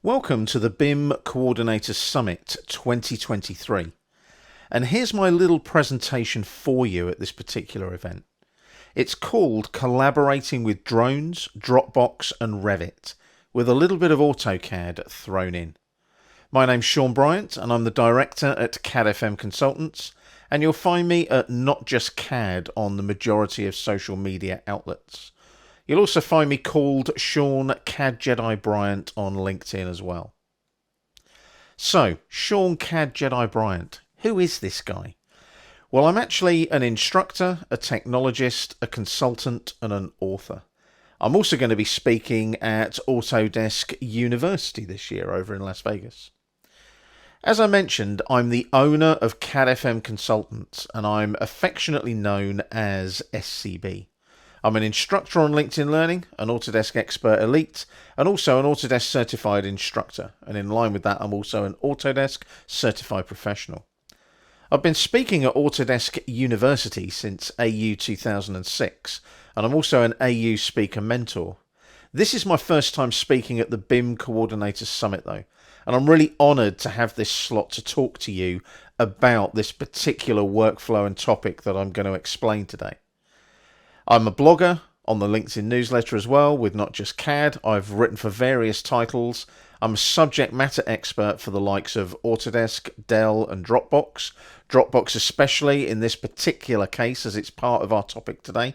Welcome to the BIM Coordinators Summit 2023. And here's my little presentation for you at this particular event. It's called Collaborating with Drones, Dropbox and Revit, with a little bit of AutoCAD thrown in. My name's Shaun Bryant and I'm the director at CADFMconsultants, and you'll find me at Not Just CAD on the majority of social media outlets. You'll also find me called Shaun CAD Jedi Bryant on LinkedIn as well. So, Shaun CAD Jedi Bryant, who is this guy? Well, I'm actually an instructor, a technologist, a consultant and an author. I'm also going to be speaking at Autodesk University this year over in Las Vegas. As I mentioned, I'm the owner of CADFMconsultants and I'm affectionately known as SCB. I'm an instructor on LinkedIn Learning, an Autodesk Expert Elite, and also an Autodesk Certified Instructor. And in line with that, I'm also an Autodesk Certified Professional. I've been speaking at Autodesk University since AU 2006, and I'm also an AU Speaker Mentor. This is my first time speaking at the BIM Coordinators Summit though, and I'm really honoured to have this slot to talk to you about this particular workflow and topic that I'm going to explain today. I'm a blogger on the LinkedIn newsletter as well with Not Just CAD. I've written for various titles. I'm a subject matter expert for the likes of Autodesk, Dell and Dropbox. Dropbox especially in this particular case as it's part of our topic today.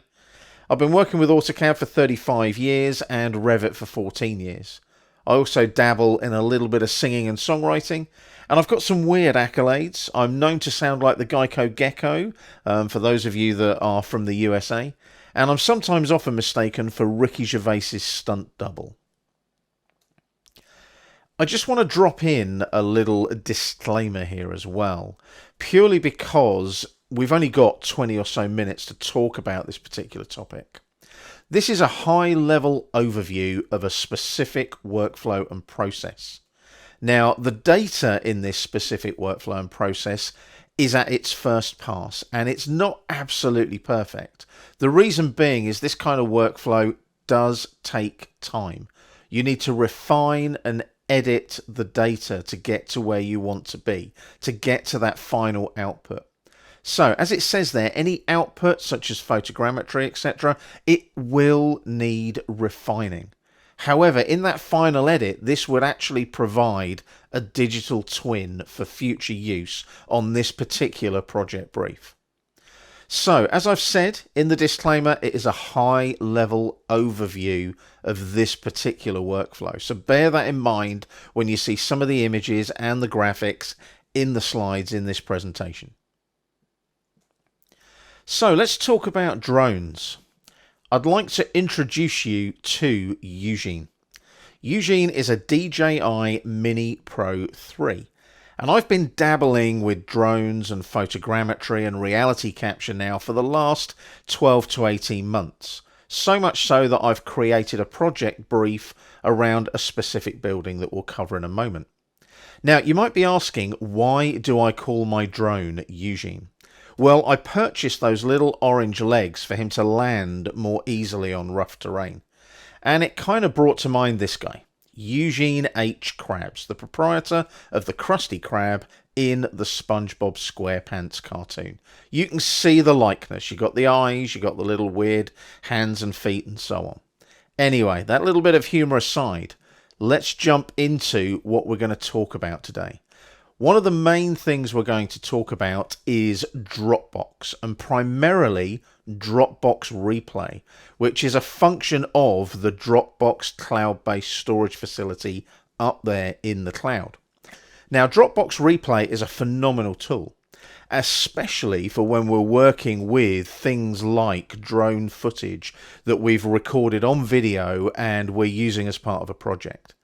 I've been working with AutoCAD for 35 years and Revit for 14 years. I also dabble in a little bit of singing and songwriting, and I've got some weird accolades. I'm known to sound like the Geico Gecko, for those of you that are from the USA, and I'm sometimes often mistaken for Ricky Gervais's stunt double. I just want to drop in a little disclaimer here as well, purely because we've only got 20 or so minutes to talk about this particular topic. This is a high-level overview of a specific workflow and process. Now, the data in this specific workflow and process is at its first pass, and it's not absolutely perfect. The reason being is this kind of workflow does take time. You need to refine and edit the data to get to where you want to be, to get to that final output. So, as it says there, any output such as photogrammetry, etc., it will need refining. However, in that final edit, this would actually provide a digital twin for future use on this particular project brief. So, as I've said in the disclaimer, it is a high-level overview of this particular workflow. So bear that in mind when you see some of the images and the graphics in the slides in this presentation. So let's talk about drones. I'd like to introduce you to Eugene. Eugene is a DJI Mini Pro 3. And I've been dabbling with drones and photogrammetry and reality capture now for the last 12 to 18 months. So much so that I've created a project brief around a specific building that we'll cover in a moment. Now, you might be asking, why do I call my drone Eugene? Well, I purchased those little orange legs for him to land more easily on rough terrain. And it kind of brought to mind this guy, Eugene H. Krabs, the proprietor of the Krusty Krab in the SpongeBob SquarePants cartoon. You can see the likeness. You got the eyes, you got the little weird hands and feet and so on. Anyway, that little bit of humour aside, let's jump into what we're going to talk about today. One of the main things we're going to talk about is Dropbox, and primarily Dropbox Replay, which is a function of the Dropbox cloud-based storage facility up there in the cloud. Now, Dropbox Replay is a phenomenal tool, especially for when we're working with things like drone footage that we've recorded on video and we're using as part of a project.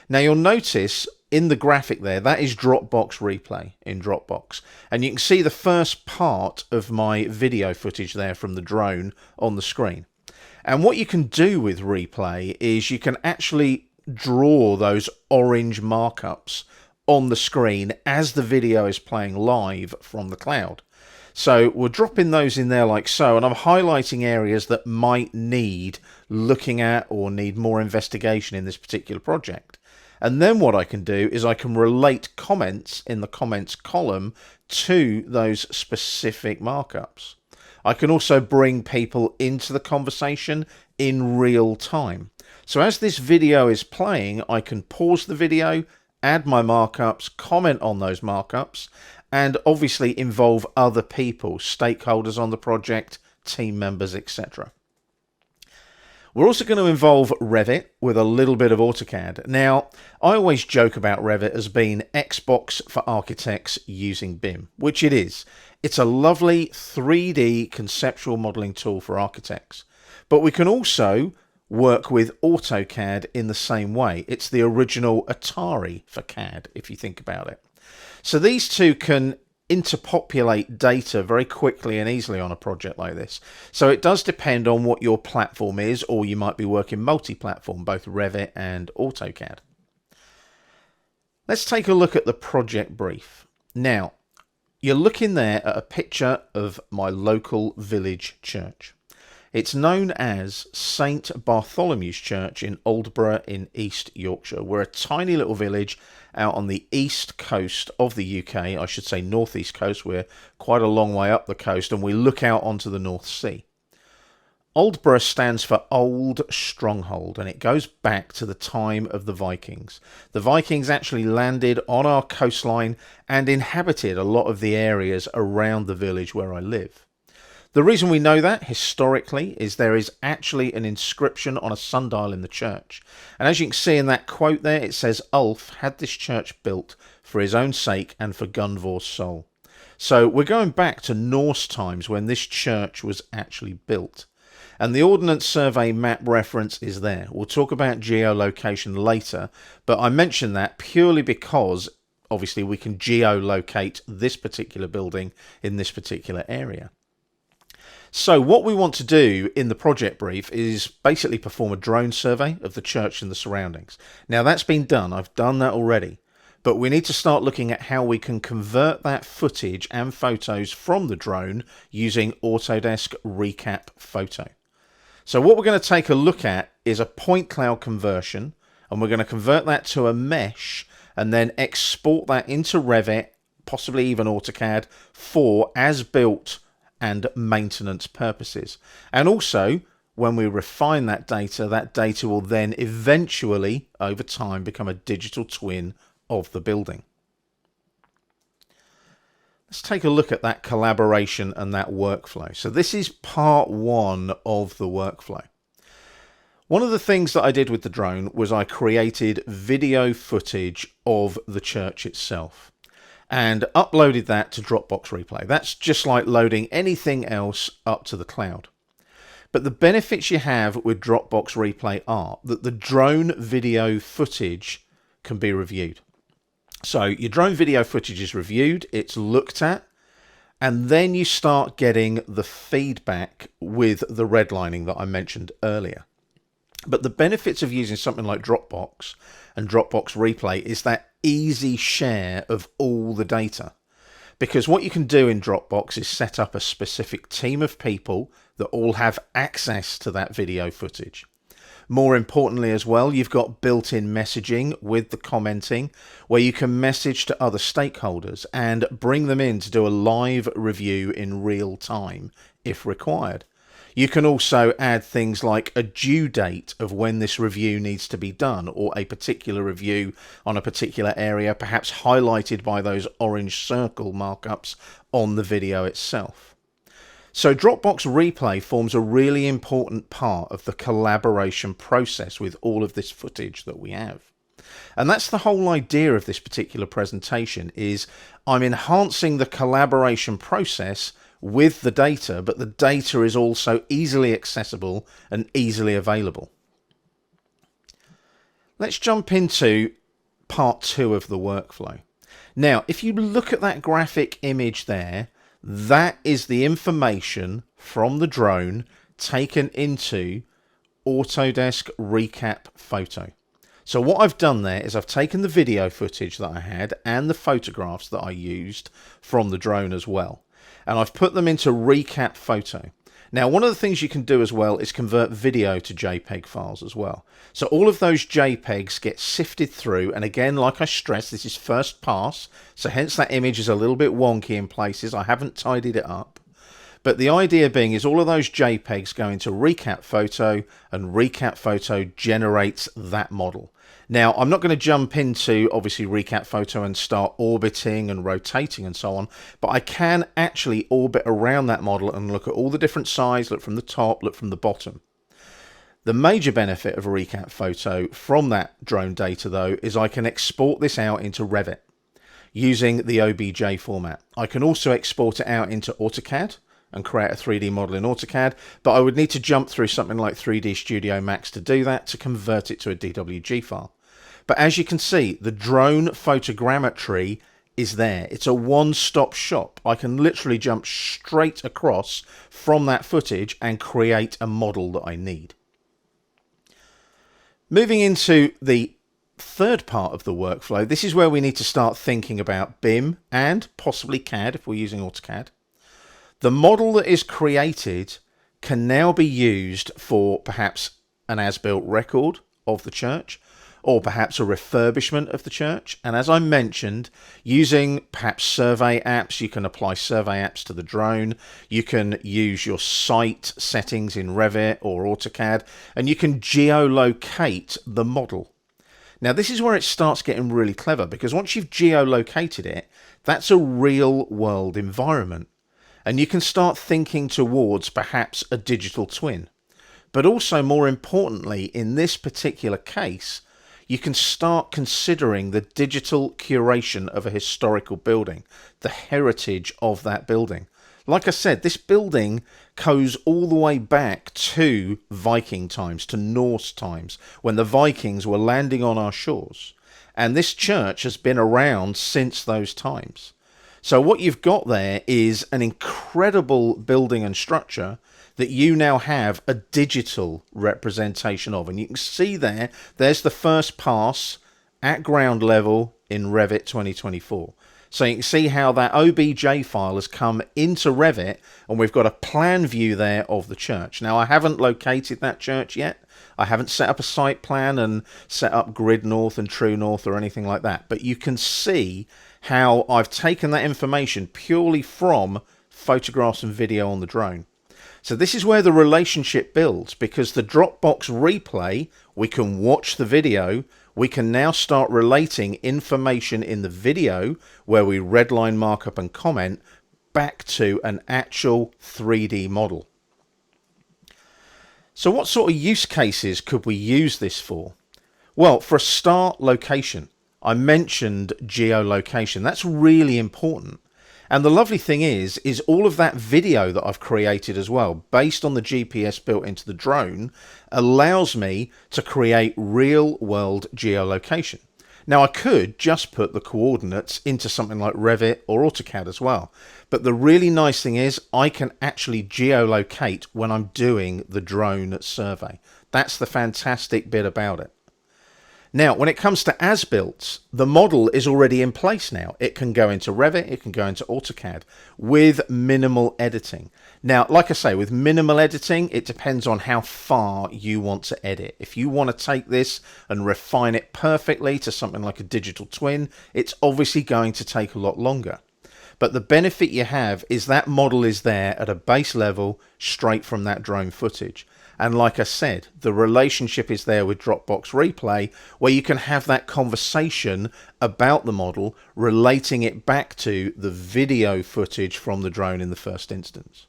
Now, you'll notice in the graphic there, that is Dropbox Replay in Dropbox. And you can see the first part of my video footage there from the drone on the screen. And what you can do with Replay is you can actually draw those orange markups on the screen as the video is playing live from the cloud. So we're dropping those in there like so, and I'm highlighting areas that might need looking at or need more investigation in this particular project. And then what I can do is I can relate comments in the comments column to those specific markups. I can also bring people into the conversation in real time. So as this video is playing, I can pause the video, add my markups, comment on those markups, and obviously involve other people, stakeholders on the project, team members, etc. We're also going to involve Revit with a little bit of AutoCAD. Now, I always joke about Revit as being Xbox for architects using BIM, which it is. It's a lovely 3D conceptual modeling tool for architects. But we can also work with AutoCAD in the same way. It's the original Atari for CAD, if you think about it. So these two can interpopulate data very quickly and easily on a project like this. So it does depend on what your platform is, or you might be working multi-platform, both Revit and AutoCAD. Let's take a look at the project brief. Now, you're looking there at a picture of my local village church. It's known as St Bartholomew's Church in Aldborough in East Yorkshire. We're a tiny little village out on the east coast of the UK, I should say northeast coast. We're quite a long way up the coast and we look out onto the North Sea. Aldborough stands for Old Stronghold, and it goes back to the time of the Vikings. The Vikings actually landed on our coastline and inhabited a lot of the areas around the village where I live. The reason we know that historically is there is actually an inscription on a sundial in the church. And as you can see in that quote there, it says Ulf had this church built for his own sake and for Gunvor's soul. So we're going back to Norse times when this church was actually built. And the Ordnance Survey map reference is there. We'll talk about geolocation later, but I mention that purely because obviously we can geolocate this particular building in this particular area. So what we want to do in the project brief is basically perform a drone survey of the church and the surroundings. Now that's been done, I've done that already, but we need to start looking at how we can convert that footage and photos from the drone using Autodesk Recap Photo. So what we're going to take a look at is a point cloud conversion, and we're going to convert that to a mesh and then export that into Revit, possibly even AutoCAD, for as-built and maintenance purposes. And also, when we refine that data will then eventually, over time, become a digital twin of the building. Let's take a look at that collaboration and that workflow. So this is part one of the workflow. One of the things that I did with the drone was I created video footage of the church itself and uploaded that to Dropbox Replay. That's just like loading anything else up to the cloud. But the benefits you have with Dropbox Replay are that the drone video footage can be reviewed. So your drone video footage is reviewed, it's looked at, and then you start getting the feedback with the redlining that I mentioned earlier. But the benefits of using something like Dropbox and Dropbox Replay is that easy share of all the data. Because what you can do in Dropbox is set up a specific team of people that all have access to that video footage. More importantly as well, you've got built-in messaging with the commenting where you can message to other stakeholders and bring them in to do a live review in real time if required. You can also add things like a due date of when this review needs to be done, or a particular review on a particular area, perhaps highlighted by those orange circle markups on the video itself. So Dropbox Replay forms a really important part of the collaboration process with all of this footage that we have. And that's the whole idea of this particular presentation, is I'm enhancing the collaboration process with the data, but the data is also easily accessible and easily available. Let's jump into part two of the workflow. Now, if you look at that graphic image there, that is the information from the drone taken into Autodesk Recap Photo. So what I've done there is I've taken the video footage that I had and the photographs that I used from the drone as well, and I've put them into Recap Photo. Now, one of the things you can do as well is convert video to JPEG files as well. So all of those JPEGs get sifted through, and again, like I stressed, this is first pass, so hence that image is a little bit wonky in places. I haven't tidied it up. But the idea being is all of those JPEGs go into Recap Photo, and Recap Photo generates that model. Now, I'm not going to jump into, obviously, Recap Photo and start orbiting and rotating and so on, but I can actually orbit around that model and look at all the different sides, look from the top, look from the bottom. The major benefit of a Recap Photo from that drone data, though, is I can export this out into Revit using the OBJ format. I can also export it out into AutoCAD and create a 3D model in AutoCAD, but I would need to jump through something like 3D Studio Max to do that, to convert it to a DWG file. But as you can see, the drone photogrammetry is there. It's a one-stop shop. I can literally jump straight across from that footage and create a model that I need. Moving into the third part of the workflow, this is where we need to start thinking about BIM and possibly CAD if we're using AutoCAD. The model that is created can now be used for perhaps an as-built record of the church, or perhaps a refurbishment of the church. And as I mentioned, using perhaps survey apps, you can apply survey apps to the drone. You can use your site settings in Revit or AutoCAD, and you can geolocate the model. Now, this is where it starts getting really clever, because once you've geolocated it, that's a real world environment. And you can start thinking towards perhaps a digital twin. But also, more importantly, in this particular case, you can start considering the digital curation of a historical building, the heritage of that building. Like I said, this building goes all the way back to Viking times, to Norse times, when the Vikings were landing on our shores. And this church has been around since those times. So what you've got there is an incredible building and structure that you now have a digital representation of. And you can see there's the first pass at ground level in Revit 2024. So you can see how that OBJ file has come into Revit, and we've got a plan view there of the church. Now, I haven't located that church yet. I haven't set up a site plan and set up grid north and true north or anything like that. But you can see how I've taken that information purely from photographs and video on the drone. So this is where the relationship builds, because the Dropbox replay, we can watch the video, we can now start relating information in the video where we redline, markup and comment back to an actual 3D model. So what sort of use cases could we use this for? Well, for a start, location. I mentioned geolocation. That's really important. And the lovely thing is all of that video that I've created as well, based on the GPS built into the drone, allows me to create real world geolocation. Now, I could just put the coordinates into something like Revit or AutoCAD as well. But the really nice thing is I can actually geolocate when I'm doing the drone survey. That's the fantastic bit about it. Now, when it comes to as-built, the model is already in place now. It can go into Revit, it can go into AutoCAD with minimal editing. Now, like I say, with minimal editing, it depends on how far you want to edit. If you want to take this and refine it perfectly to something like a digital twin, it's obviously going to take a lot longer. But the benefit you have is that model is there at a base level straight from that drone footage. And like I said, the relationship is there with Dropbox Replay, where you can have that conversation about the model, relating it back to the video footage from the drone in the first instance.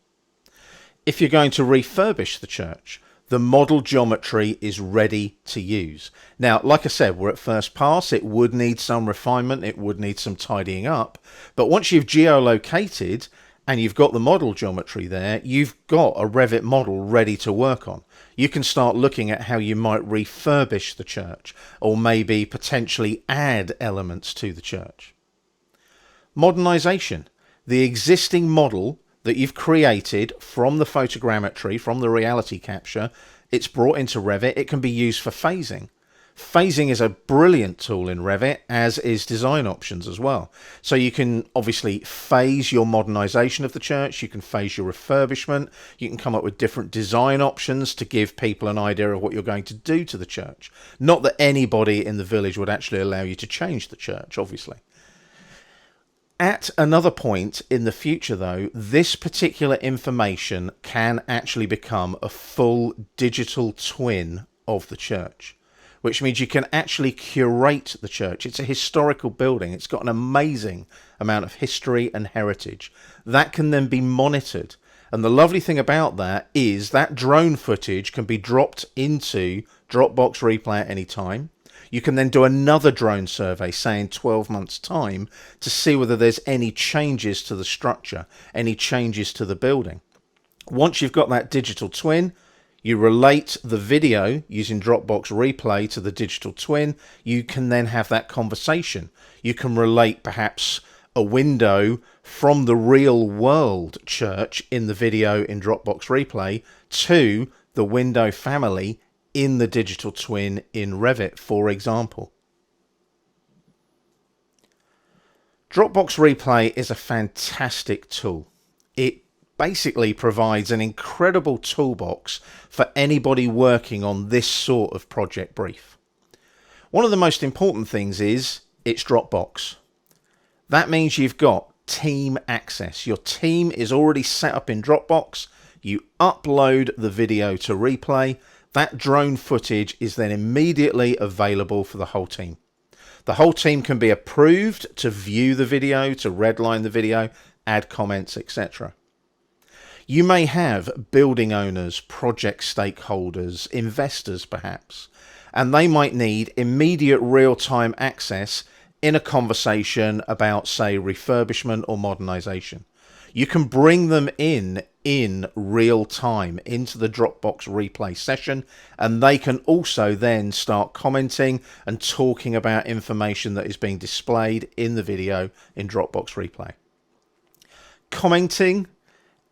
If you're going to refurbish the church, the model geometry is ready to use. Now, like I said, we're at first pass. It would need some refinement. It would need some tidying up. But once you've geolocated and you've got the model geometry there, you've got a Revit model ready to work on. You can start looking at how you might refurbish the church, or maybe potentially add elements to the church. Modernization. The existing model that you've created from the photogrammetry, from the reality capture, it's brought into Revit. It can be used for phasing. Phasing is a brilliant tool in Revit, as is design options as well. So you can obviously phase your modernisation of the church, you can phase your refurbishment, you can come up with different design options to give people an idea of what you're going to do to the church. Not that anybody in the village would actually allow you to change the church, obviously. At another point in the future, though, this particular information can actually become a full digital twin of the church, which means you can actually curate the church. It's a historical building. It's got an amazing amount of history and heritage. That can then be monitored. And the lovely thing about that is that drone footage can be dropped into Dropbox Replay at any time. You can then do another drone survey, say in 12 months' time, to see whether there's any changes to the structure, any changes to the building. Once you've got that digital twin, you relate the video using Dropbox Replay to the digital twin. You can then have that conversation. You can relate perhaps a window from the real world church in the video in Dropbox Replay to the window family in the digital twin in Revit, for example. Dropbox Replay is a fantastic tool. It basically provides an incredible toolbox for anybody working on this sort of project brief. One of the most important things is it's Dropbox. That means you've got team access. Your team is already set up in Dropbox. You upload the video to Replay. That drone footage is then immediately available for the whole team. The whole team can be approved to view the video, to redline the video, add comments, etc. You may have building owners, project stakeholders, investors perhaps, and they might need immediate real-time access in a conversation about, say, refurbishment or modernization. You can bring them in real time into the Dropbox Replay session, and they can also then start commenting and talking about information that is being displayed in the video in Dropbox Replay. Commenting,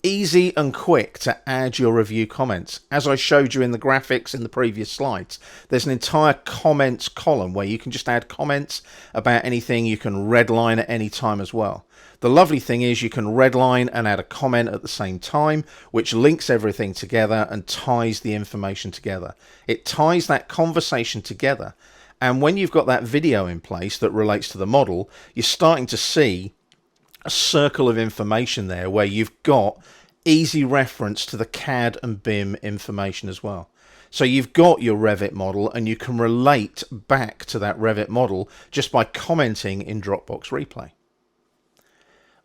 easy and quick to add your review comments. As I showed you in the graphics in the previous slides, there's an entire comments column where you can just add comments about anything. You can redline at any time as well. The lovely thing is you can redline and add a comment at the same time, which links everything together and ties the information together. It ties that conversation together. And when you've got that video in place that relates to the model, you're starting to see a circle of information there where you've got easy reference to the CAD and BIM information as well. So you've got your Revit model and you can relate back to that Revit model just by commenting in Dropbox Replay.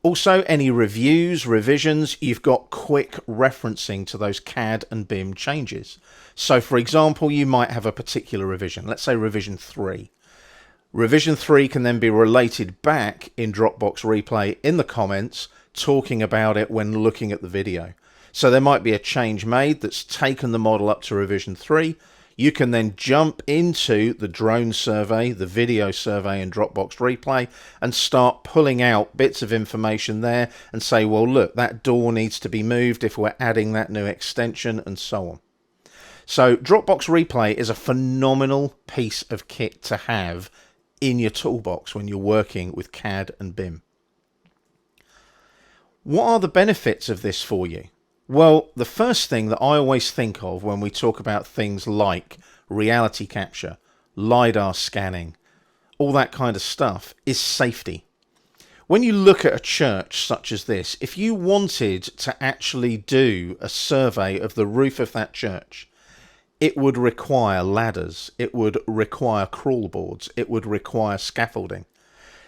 Also, any reviews, revisions, you've got quick referencing to those CAD and BIM changes. So for example, you might have a particular revision, let's say revision 3. Revision 3 can then be related back in Dropbox Replay in the comments, talking about it when looking at the video. So there might be a change made that's taken the model up to revision 3. You can then jump into the drone survey, the video survey in Dropbox Replay, and start pulling out bits of information there and say, well, look, that door needs to be moved if we're adding that new extension, and so on. So Dropbox Replay is a phenomenal piece of kit to have in your toolbox when you're working with CAD and BIM. What are the benefits of this for you? Well, the first thing that I always think of when we talk about things like reality capture, LiDAR scanning, all that kind of stuff, is safety. When you look at a church such as this, if you wanted to actually do a survey of the roof of that church, it would require ladders, it would require crawl boards, it would require scaffolding.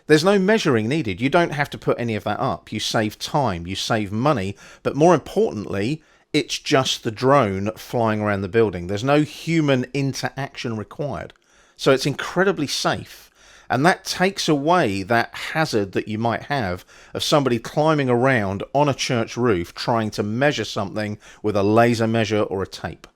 There's no measuring needed. You don't have to put any of that up. You save time, you save money, but more importantly, it's just the drone flying around the building. There's no human interaction required. So it's incredibly safe. And that takes away that hazard that you might have of somebody climbing around on a church roof trying to measure something with a laser measure or a tape.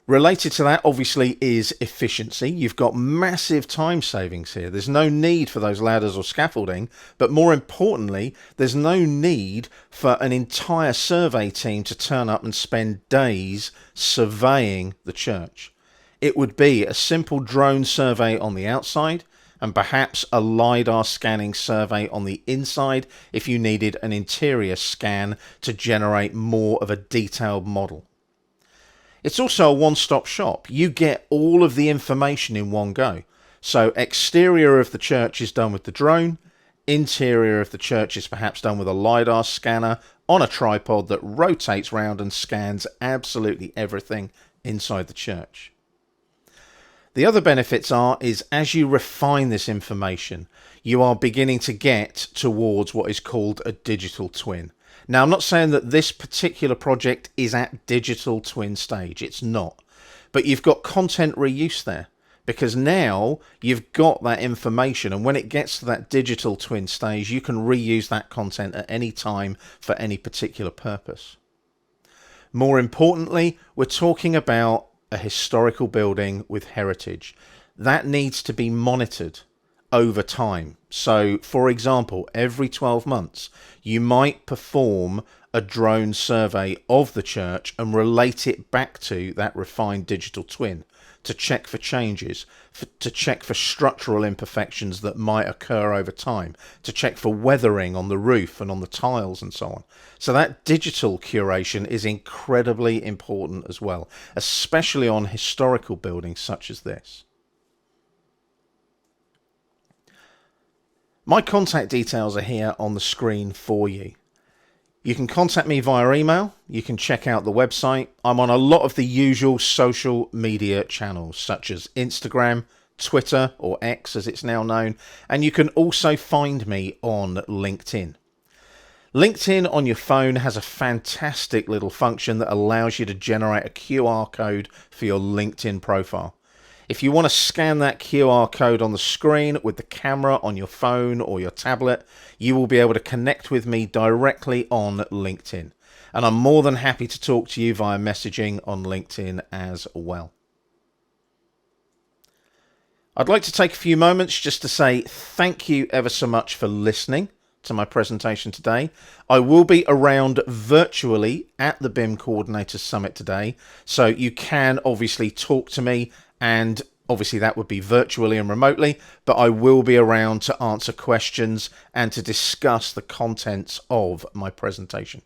Related to that, obviously, is efficiency. You've got massive time savings here. There's no need for those ladders or scaffolding, but more importantly, there's no need for an entire survey team to turn up and spend days surveying the church. it would be a simple drone survey on the outside and perhaps a LiDAR scanning survey on the inside if you needed an interior scan to generate more of a detailed model. It's also a one-stop shop. You get all of the information in one go. So exterior of the church is done with the drone, interior of the church is perhaps done with a LiDAR scanner on a tripod that rotates round and scans absolutely everything inside the church. The other benefits is as you refine this information, you are beginning to get towards what is called a digital twin. Now, I'm not saying that this particular project is at digital twin stage. It's not. But you've got content reuse there, because now you've got that information, and when it gets to that digital twin stage, you can reuse that content at any time for any particular purpose. More importantly, we're talking about a historical building with heritage. That needs to be monitored over time. So, for example, every 12 months, you might perform a drone survey of the church and relate it back to that refined digital twin to check for changes, to check for structural imperfections that might occur over time, to check for weathering on the roof and on the tiles and so on. So that digital curation is incredibly important as well, especially on historical buildings such as this. My contact details are here on the screen for you. You can contact me via email. You can check out the website. I'm on a lot of the usual social media channels such as Instagram, Twitter, or X as it's now known, and you can also find me on LinkedIn. LinkedIn on your phone has a fantastic little function that allows you to generate a QR code for your LinkedIn profile. If you want to scan that QR code on the screen with the camera on your phone or your tablet, you will be able to connect with me directly on LinkedIn. And I'm more than happy to talk to you via messaging on LinkedIn as well. I'd like to take a few moments just to say thank you ever so much for listening to my presentation today. I will be around virtually at the BIM Coordinators Summit today, so you can obviously talk to me, and obviously that would be virtually and remotely, but I will be around to answer questions and to discuss the contents of my presentation.